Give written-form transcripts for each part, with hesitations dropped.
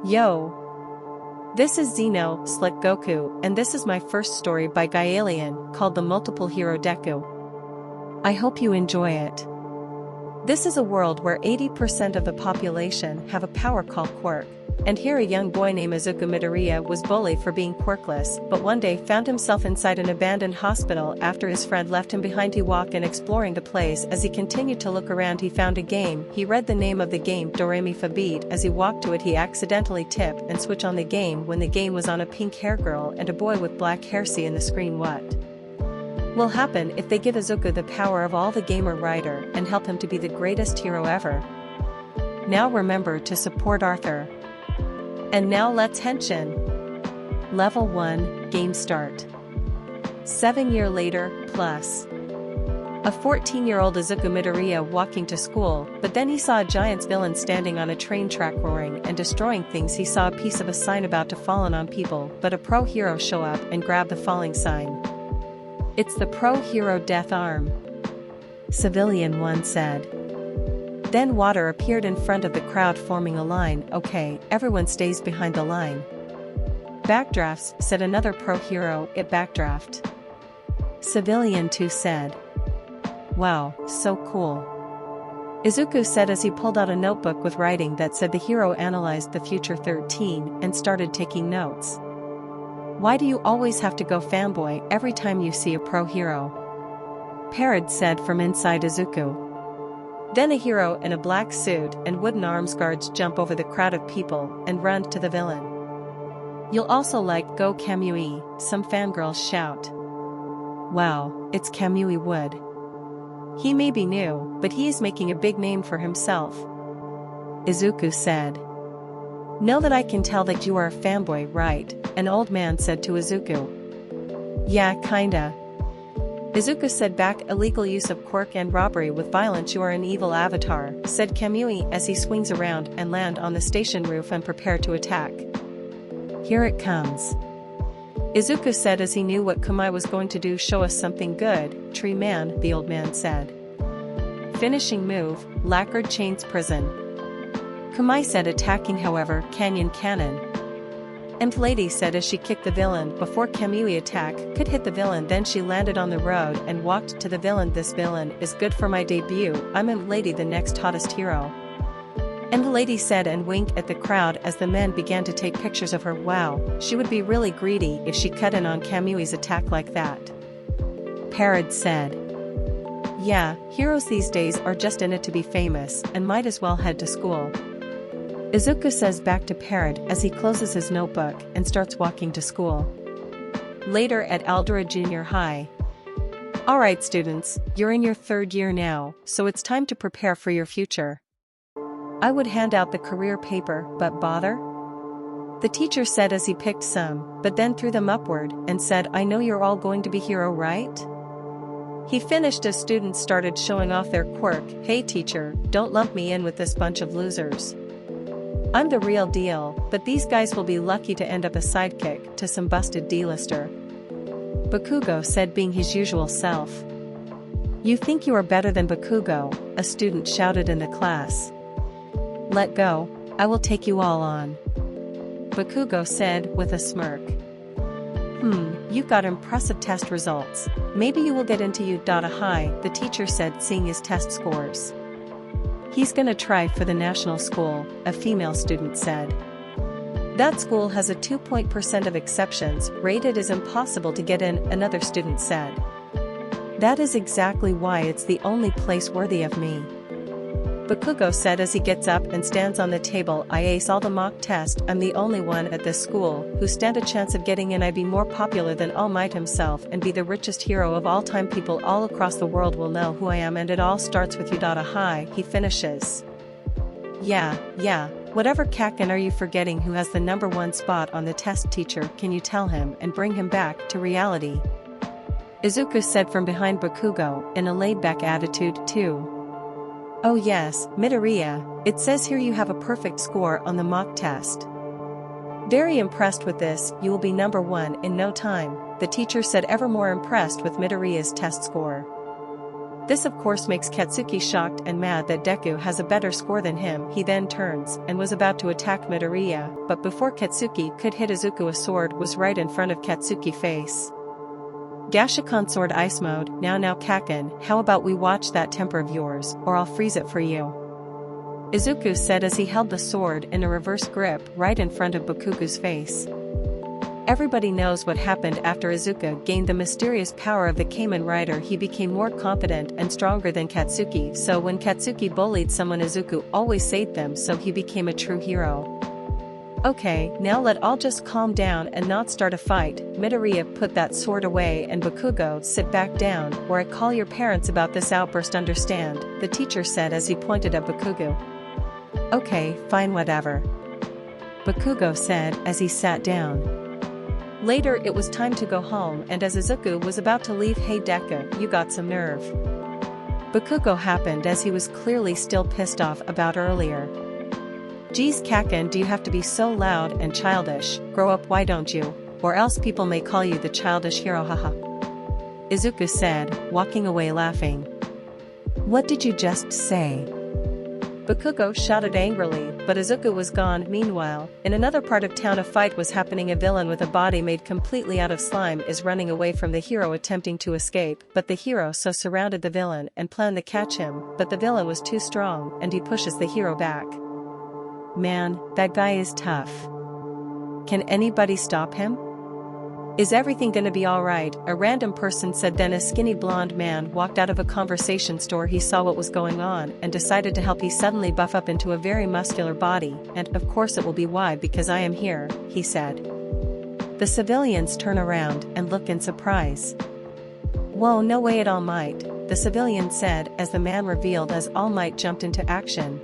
Yo! This is Xeno, Slick Goku, and this is my first story by Gaelian, called The Multiple Hero Deku. I hope you enjoy it. This is a world where 80% of the population have a power called Quirk, and here a young boy named Izuku Midoriya was bullied for being quirkless, but one day found himself inside an abandoned hospital after his friend left him behind. He walked in exploring the place. As he continued to look around, he found a game. He read the name of the game, DoReMiFa Beat. As he walked to it, he accidentally tipped and switched on the game when the game was on a pink hair girl and a boy with black hair. See in the screen what will happen if they give Izuku the power of all the gamer writer and help him to be the greatest hero ever. Now remember to support Arthur. And now let's henshin. Level 1, Game Start. 7 years later, plus. A 14-year-old Izuku Midoriya walking to school, but then he saw a giant villain standing on a train track roaring and destroying things. He saw a piece of a sign about to fall on people, but a pro hero show up and grab the falling sign. It's the pro hero death arm. Civilian 1 said. Then water appeared in front of the crowd forming a line. Okay, everyone stays behind the line. Backdrafts, said another pro hero. It backdraft. Civilian 2 said. Wow, so cool. Izuku said as he pulled out a notebook with writing that said the hero analyzed the future 13 and started taking notes. Why do you always have to go fanboy every time you see a pro hero? Parrot said from inside Izuku. Then a hero in a black suit and wooden arms guards jump over the crowd of people and run to the villain. You'll also like Go Kamui, some fangirls shout. Wow, it's Kamui Wood. He may be new, but he is making a big name for himself. Izuku said. Know that I can tell that you are a fanboy, right? An old man said to Izuku. Yeah, kinda. Izuku said back. Illegal use of quirk and robbery with violence. You are an evil avatar, said Kamui as he swings around and land on the station roof and prepare to attack. Here it comes. Izuku said as he knew what Kamui was going to do. Show us something good, tree man, the old man said. Finishing move, lacquered chains prison. Kamui said attacking however, canyon cannon. And lady said as she kicked the villain before Kamui attack could hit the villain. Then she landed on the road and walked to the villain. This villain is good for my debut. I'm a lady, the next hottest hero. And the lady said and winked at the crowd as the men began to take pictures of her. Wow, she would be really greedy if she cut in on Kamui's attack like that. Parrot said. Yeah, heroes these days are just in it to be famous and might as well head to school. Izuku says back to Parrot as he closes his notebook and starts walking to school. Later at Aldera Junior High. Alright students, you're in your 3rd year now, so it's time to prepare for your future. I would hand out the career paper, but bother? The teacher said as he picked some, but then threw them upward and said, I know you're all going to be hero, right? He finished as students started showing off their quirk. Hey teacher, don't lump me in with this bunch of losers. I'm the real deal, but these guys will be lucky to end up a sidekick to some busted D-lister. Bakugo said, being his usual self. You think you are better than Bakugo, a student shouted in the class. Let go, I will take you all on. Bakugo said with a smirk. You got impressive test results. Maybe you will get into Udata High, the teacher said, seeing his test scores. He's gonna try for the national school, a female student said. That school has a 2% of exceptions, rated as impossible to get in, another student said. That is exactly why it's the only place worthy of me. Bakugo said as he gets up and stands on the table. I ace all the mock tests. I'm the only one at this school who stand a chance of getting in. I'd be more popular than All Might himself and be the richest hero of all time. People all across the world will know who I am, and it all starts with Udata High, he finishes. Yeah, whatever Kaken are you forgetting who has the #1 spot on the test teacher? Can you tell him and bring him back to reality? Izuku said from behind Bakugo in a laid-back attitude too. Oh yes, Midoriya, it says here you have a perfect score on the mock test. Very impressed with this, you will be #1 in no time, the teacher said, ever more impressed with Midoriya's test score. This of course makes Katsuki shocked and mad that Deku has a better score than him. He then turns and was about to attack Midoriya, but before Katsuki could hit Izuku, a sword was right in front of Katsuki's face. Gashikan sword ice mode. Now Kaken, how about we watch that temper of yours, or I'll freeze it for you. Izuku said as he held the sword in a reverse grip right in front of Bakugo's face. Everybody knows what happened after Izuku gained the mysterious power of the Kamen Rider. He became more confident and stronger than Katsuki, so when Katsuki bullied someone, Izuku always saved them, so he became a true hero. Okay, now let all just calm down and not start a fight. Midoriya, put that sword away, and Bakugo, sit back down, or I call your parents about this outburst, understand? The teacher said as he pointed at Bakugo. Okay, fine, whatever. Bakugo said as he sat down. Later it was time to go home, and as Izuku was about to leave, hey Deku, you got some nerve. Bakugo happened as he was clearly still pissed off about earlier. Geez Kaken, do you have to be so loud and childish? Grow up, why don't you? Or else people may call you the childish hero, haha. Izuku said, walking away laughing. What did you just say? Bakugo shouted angrily, but Izuku was gone. Meanwhile, in another part of town, a fight was happening. A villain with a body made completely out of slime is running away from the hero, attempting to escape, but the hero so surrounded the villain and planned to catch him, but the villain was too strong and he pushes the hero back. Man, that guy is tough. Can anybody stop him? Is everything gonna be alright? A random person said. Then a skinny blonde man walked out of a conversation store. He saw what was going on and decided to help. He suddenly buff up into a very muscular body, and of course it will be why, because I am here, he said. The civilians turn around and look in surprise. Whoa, no way, at All Might, the civilian said as the man revealed as All Might jumped into action.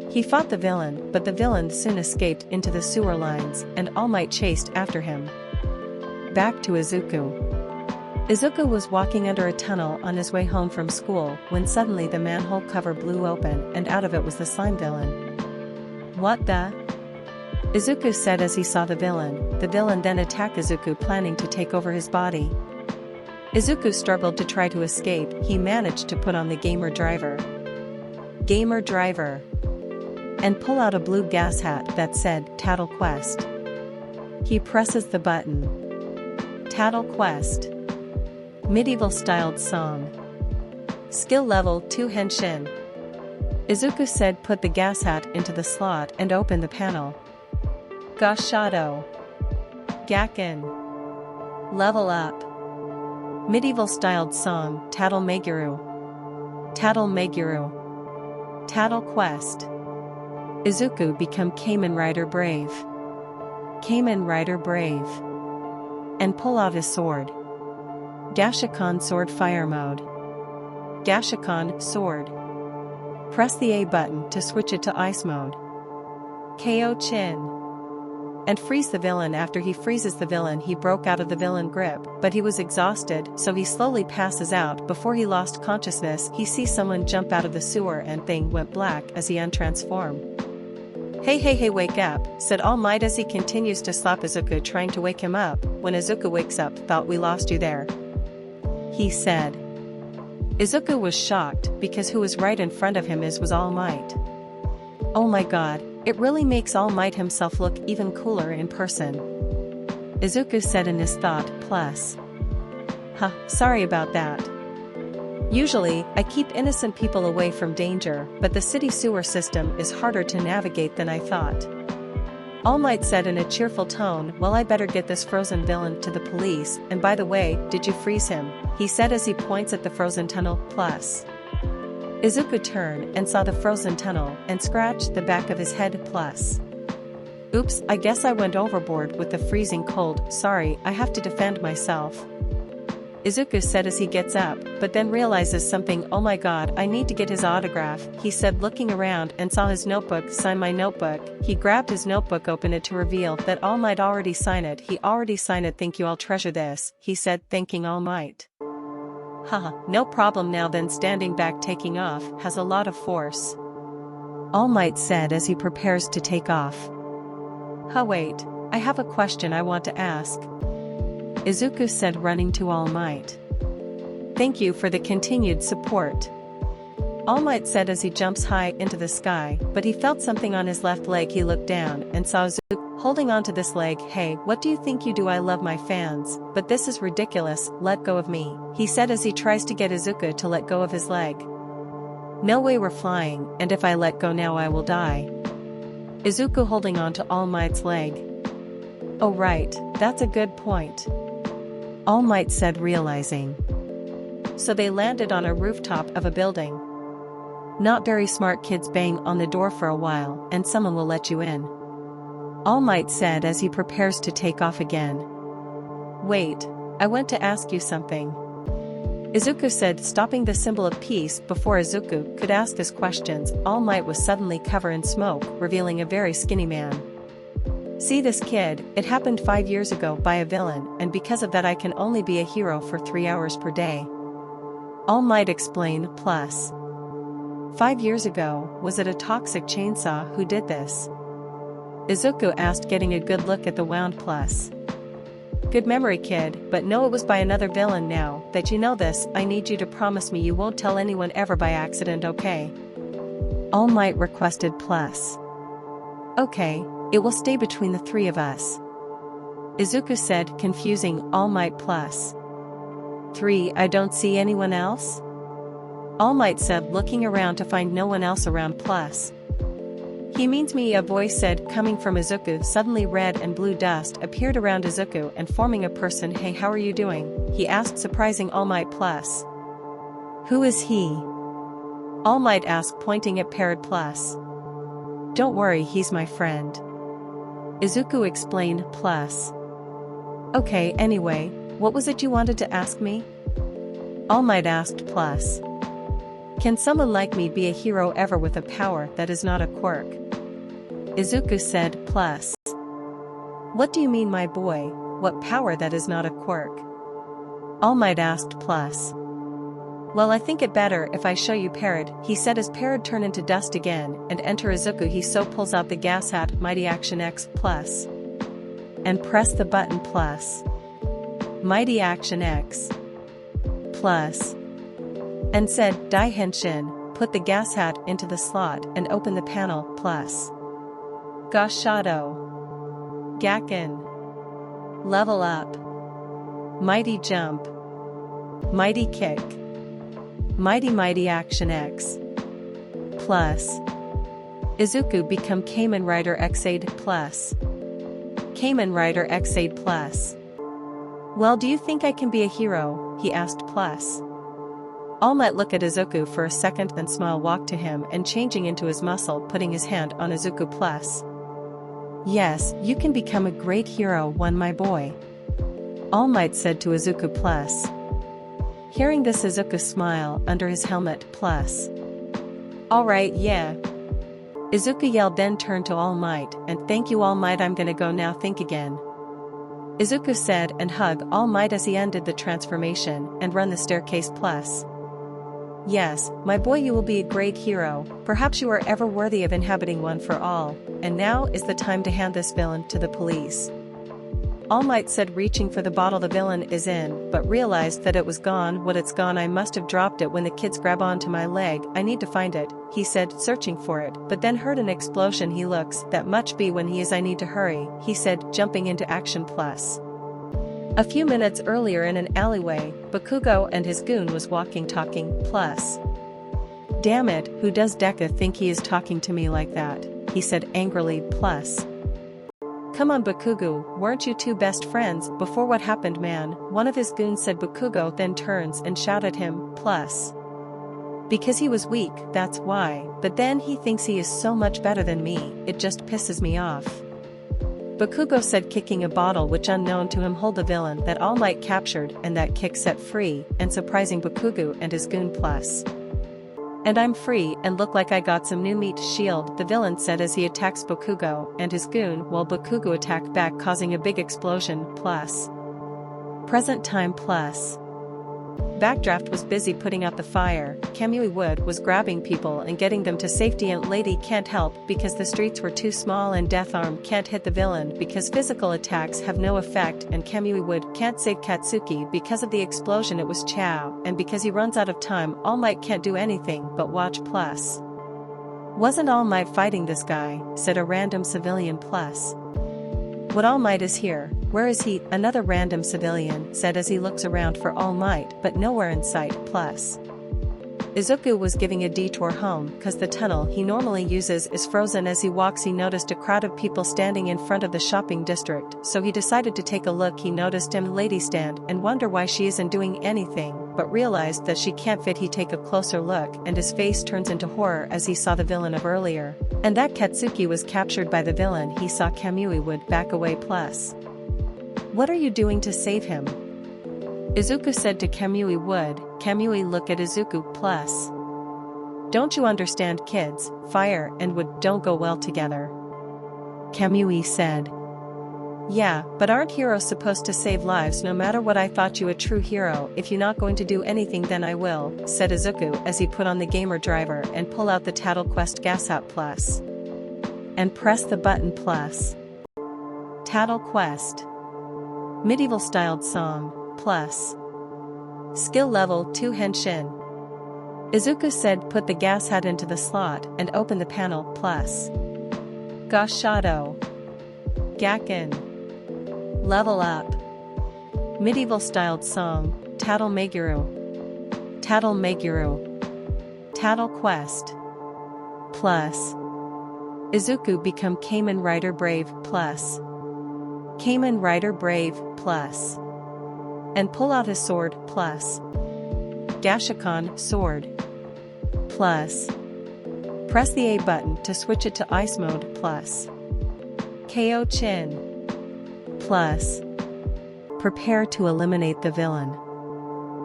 He fought the villain, but the villain soon escaped into the sewer lines, and All Might chased after him. Back to Izuku. Izuku was walking under a tunnel on his way home from school when suddenly the manhole cover blew open and out of it was the slime villain. What the? Izuku said as he saw the villain. The villain then attacked Izuku, planning to take over his body. Izuku struggled to try to escape. He managed to put on the gamer driver. And pull out a blue gas hat that said Tattle Quest. He presses the button. Tattle Quest. Medieval styled song. Skill level 2 Henshin. Izuku said put the gas hat into the slot and open the panel. Gashado. Gakken. Level up. Medieval styled song Tattle Meguru. Tattle Quest. Izuku become Kamen Rider Brave. And pull out his sword. Gashikan sword fire mode. Gashikan sword. Press the A button to switch it to ice mode. KO Chin. And freeze the villain. After he freezes the villain, he broke out of the villain grip, but he was exhausted, so he slowly passes out. Before he lost consciousness, he sees someone jump out of the sewer and thing went black as he untransformed. Hey, wake up, said All Might as he continues to slap Izuku, trying to wake him up. When Izuku wakes up, thought we lost you there, he said. Izuku was shocked, because who was right in front of him was All Might. Oh my god, it really makes All Might himself look even cooler in person, Izuku said in his thought, plus. Sorry about that. Usually, I keep innocent people away from danger, but the city sewer system is harder to navigate than I thought. All Might said in a cheerful tone, well, I better get this frozen villain to the police, and by the way, did you freeze him? He said as he points at the frozen tunnel, plus. Izuku turned and saw the frozen tunnel and scratched the back of his head, plus. Oops, I guess I went overboard with the freezing cold, sorry, I have to defend myself, Izuku said as he gets up, but then realizes something. Oh my god, I need to get his autograph, he said, looking around and saw his notebook. Sign my notebook. He grabbed his notebook, opened it to reveal that All Might already signed it. He already signed it. Thank you, I'll treasure this, he said, thanking All Might. Haha, no problem. Now then, standing back taking off, has a lot of force, All Might said as he prepares to take off. Wait, I have a question I want to ask, Izuku said, running to All Might. Thank you for the continued support. All Might said as he jumps high into the sky, but he felt something on his left leg. He looked down and saw Izuku holding onto this leg. Hey, what do you think you do? I love my fans, but this is ridiculous, let go of me, he said as he tries to get Izuku to let go of his leg. No way, we're flying, and if I let go now I will die. Izuku holding on to All Might's leg. Oh right, that's a good point, All Might said, realizing. So they landed on a rooftop of a building. Not very smart kids, bang on the door for a while and someone will let you in, All Might said as he prepares to take off again. Wait, I want to ask you something, Izuku said, stopping the symbol of peace before Izuku could ask his questions. All Might was suddenly covered in smoke, revealing a very skinny man. See this kid, it happened 5 years ago by a villain, and because of that I can only be a hero for 3 hours per day, All Might explained. Plus, 5 years ago, was it a toxic chainsaw who did this? Izuku asked, getting a good look at the wound. Plus, good memory, kid, but no, it was by another villain. Now that you know this, I need you to promise me you won't tell anyone ever by accident, okay? All Might requested. Plus, okay, it will stay between the three of us, Izuku said, confusing All Might. Plus, 3, I don't see anyone else? All Might said, looking around to find no one else around. Plus, he means me, a voice said, coming from Izuku. Suddenly red and blue dust appeared around Izuku and forming a person. Hey, how are you doing? He asked, surprising All Might. Plus, who is he? All Might asked, pointing at Parrot. Plus, don't worry, he's my friend, Izuku explained. Plus, okay, anyway, what was it you wanted to ask me? All Might asked. Plus, can someone like me be a hero ever with a power that is not a quirk? Izuku said. Plus, what do you mean, my boy, what power that is not a quirk? All Might asked. Plus, well, I think it better if I show you, Parrot, he said as Parrot turned into dust again and enter Izuku. He so pulls out the gas hat. Mighty Action X. Plus, and press the button. Plus, Mighty Action X. Plus, and said, Dai Henshin, put the gas hat into the slot and open the panel. Plus, Gashado, Gakken, level up, mighty jump, mighty kick, mighty Action X. Plus, Izuku become Kamen Rider X8. Plus, Kamen Rider X8. Plus, well, do you think I can be a hero? He asked. Plus, All Might look at Izuku for a second, then smile, walk to him and changing into his muscle, putting his hand on Izuku. Plus, yes, you can become a great hero, one, my boy, All Might said to Izuku. Plus, hearing this, Izuku smile under his helmet. Plus, alright, yeah, Izuku yelled, then turned to All Might and thank you, All Might, I'm gonna go now, think again, Izuku said, and hug All Might as he ended the transformation and run the staircase. Plus, yes, my boy, you will be a great hero, perhaps you are ever worthy of inhabiting one for all, and now is the time to hand this villain to the police, All Might said, reaching for the bottle the villain is in, but realized that it was gone. What, it's gone? I must have dropped it when the kids grab onto my leg. I need to find it, he said, searching for it, but then heard an explosion. He looks that much be when he is. I need to hurry, he said, jumping into action. Plus, a few minutes earlier in an alleyway, Bakugo and his goon was walking talking. Plus, damn it, who does Deku think he is talking to me like that, he said angrily. Plus, come on, Bakugo, weren't you two best friends before? What happened, man? One of his goons said. Bakugo then turns and shouted at him. Plus, because he was weak, that's why, but then he thinks he is so much better than me, it just pisses me off, Bakugo said, kicking a bottle which unknown to him hold the villain that All Might captured, and that kick set free and surprising Bakugo and his goon. Plus, and I'm free and look like I got some new meat. Shield, the villain said as he attacks Bakugo and his goon while Bakugo attacked back, causing a big explosion. Plus, present time. Plus, Backdraft was busy putting out the fire, Kamui Wood was grabbing people and getting them to safety, and Lady can't help because the streets were too small, and Death Arm can't hit the villain because physical attacks have no effect, and Kamui Wood can't save Katsuki because of the explosion it was Chow, and because he runs out of time All Might can't do anything but watch. Plus, wasn't All Might fighting this guy, said a random civilian. Plus, what All Might is here, where is he? Another random civilian said as he looks around for All Might but nowhere in sight. Plus, Izuku was giving a detour home cause the tunnel he normally uses is frozen. As he walks he noticed a crowd of people standing in front of the shopping district, so he decided to take a look. He noticed a lady stand and wonder why she isn't doing anything, but realized that she can't fit. He take a closer look and his face turns into horror as he saw the villain of earlier, and that Katsuki was captured by the villain. He saw Kamui Wood back away. Plus, what are you doing to save him? Izuku said to Kamui Wood. Kamui looked at Izuku. Plus, don't you understand, kids? Fire and wood don't go well together. Kamui said. Yeah, but aren't heroes supposed to save lives? No matter what, I thought you a true hero. If you're not going to do anything then I will, said Izuku as he put on the gamer driver and pull out the Tattle Quest gas out. Plus, and press the button. Plus, Tattle Quest medieval styled song. Plus, skill level 2 Henshin. Izuku said put the gas hat into the slot and open the panel. Plus, Gashado Gakken level up medieval styled song. Tattle Meguru Tattle Quest. Plus, Izuku become Kamen Rider Brave. Plus, Kamen Rider Brave. Plus, and pull out his sword. Plus, Gashikan sword. Plus, press the A button to switch it to ice mode. Plus, KO Chin. Plus, prepare to eliminate the villain,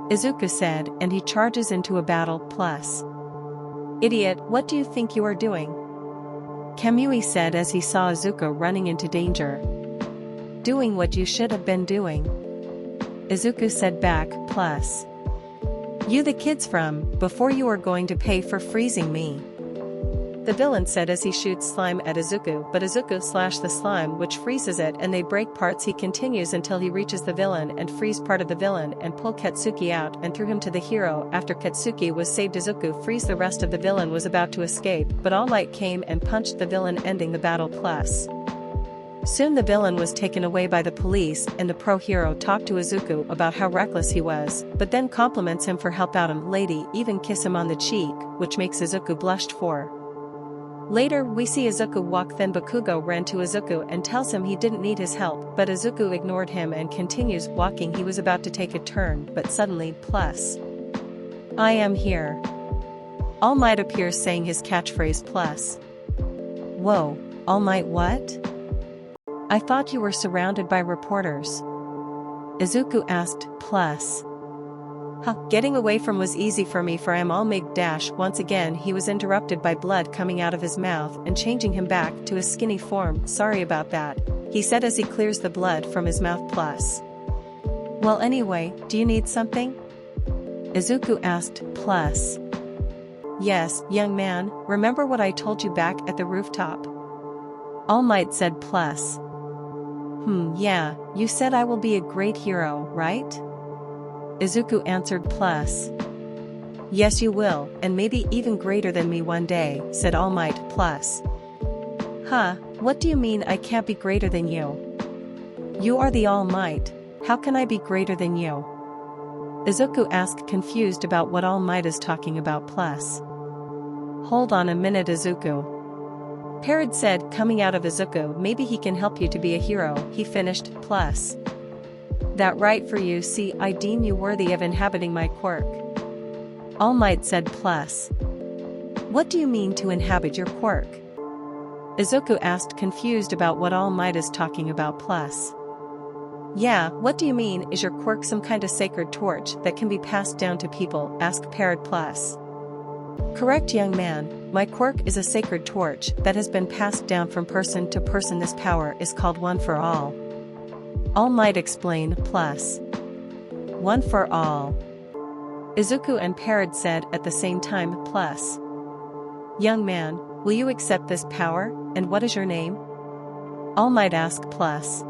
Izuku said, and he charges into a battle. Plus, idiot, what do you think you are doing? Kamui said as he saw Izuku running into danger. Doing what you should have been doing, Izuku said back. Plus, you the kids from before, you are going to pay for freezing me, the villain said as he shoots slime at Izuku, but Izuku slashed the slime which freezes it and they break parts. He continues until he reaches the villain and frees part of the villain and pull Katsuki out and threw him to the hero. After Katsuki was saved, Izuku frees the rest of the villain was about to escape, but All Might came and punched the villain, ending the battle. Plus, soon the villain was taken away by the police and the pro hero talked to Izuku about how reckless he was, but then compliments him for help out him. Lady even kiss him on the cheek, which makes Izuku blushed for. Later we see Izuku walk, then Bakugo ran to Izuku and tells him he didn't need his help, but Izuku ignored him and continues walking. He was about to take a turn, but suddenly, plus, I am here, All Might appears saying his catchphrase. Plus, whoa, All Might, what? I thought you were surrounded by reporters, Izuku asked. Plus, getting away from was easy for me, for I am All Might dash. Once again he was interrupted by blood coming out of his mouth and changing him back to his skinny form. Sorry about that, he said as he clears the blood from his mouth. Plus, well anyway, do you need something? Izuku asked. Plus, yes, young man, remember what I told you back at the rooftop? All Might said. Plus, yeah, you said I will be a great hero, right? Izuku answered. Plus, yes you will, and maybe even greater than me one day, said All Might. Plus, what do you mean I can't be greater than you? You are the All Might, how can I be greater than you? Izuku asked, confused about what All Might is talking about. Plus, hold on a minute, Izuku, Parrot said, coming out of Izuku. Maybe he can help you to be a hero, he finished. Plus, that right for you, see, I deem you worthy of inhabiting my quirk, All Might said. Plus, what do you mean to inhabit your quirk? Izuku asked, confused about what All Might is talking about. Plus, yeah, what do you mean, is your quirk some kind of sacred torch that can be passed down to people, asked Parrot. Plus, correct young man, my quirk is a sacred torch that has been passed down from person to person. This power is called One for All Might explained. Plus, One for All, Izuku and Parrot said at the same time, plus. Young man, will you accept this power, and what is your name? All Might asked plus.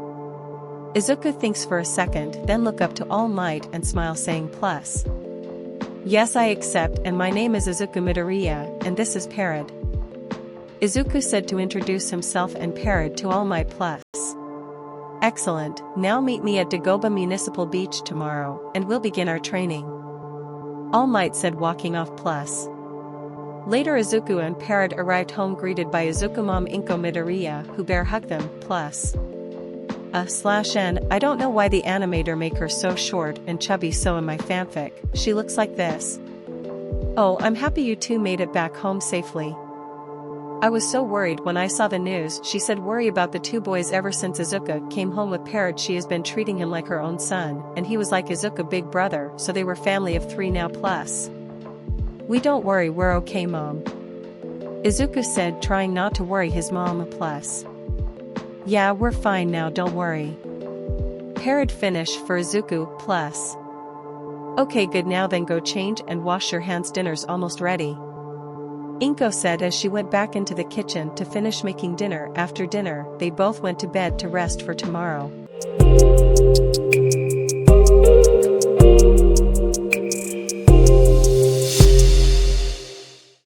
Izuku thinks for a second, then look up to All Might and smile saying plus. Yes, I accept, and my name is Izuku Midoriya, and this is Parrot. Izuku said to introduce himself and Parrot to All Might plus. Excellent, now meet me at Dagoba Municipal Beach tomorrow, and we'll begin our training. All Might said walking off plus. Later Izuku and Parrot arrived home greeted by Izuku mom Inko Midoriya who bear hugged them, plus. N, I don't know why the animator make her so short and chubby so in my fanfic, she looks like this. Oh, I'm happy you two made it back home safely. I was so worried when I saw the news, she said worry about the two boys ever since Izuku came home with Parrot she has been treating him like her own son, and he was like Izuku big brother so they were family of 3 now plus. We don't worry we're okay mom. Izuku said trying not to worry his mom plus. Yeah we're fine now don't worry. Parrot finished for Izuku plus. Okay good now then go change and wash your hands dinner's almost ready. Inko said as she went back into the kitchen to finish making dinner. After dinner, they both went to bed to rest for tomorrow.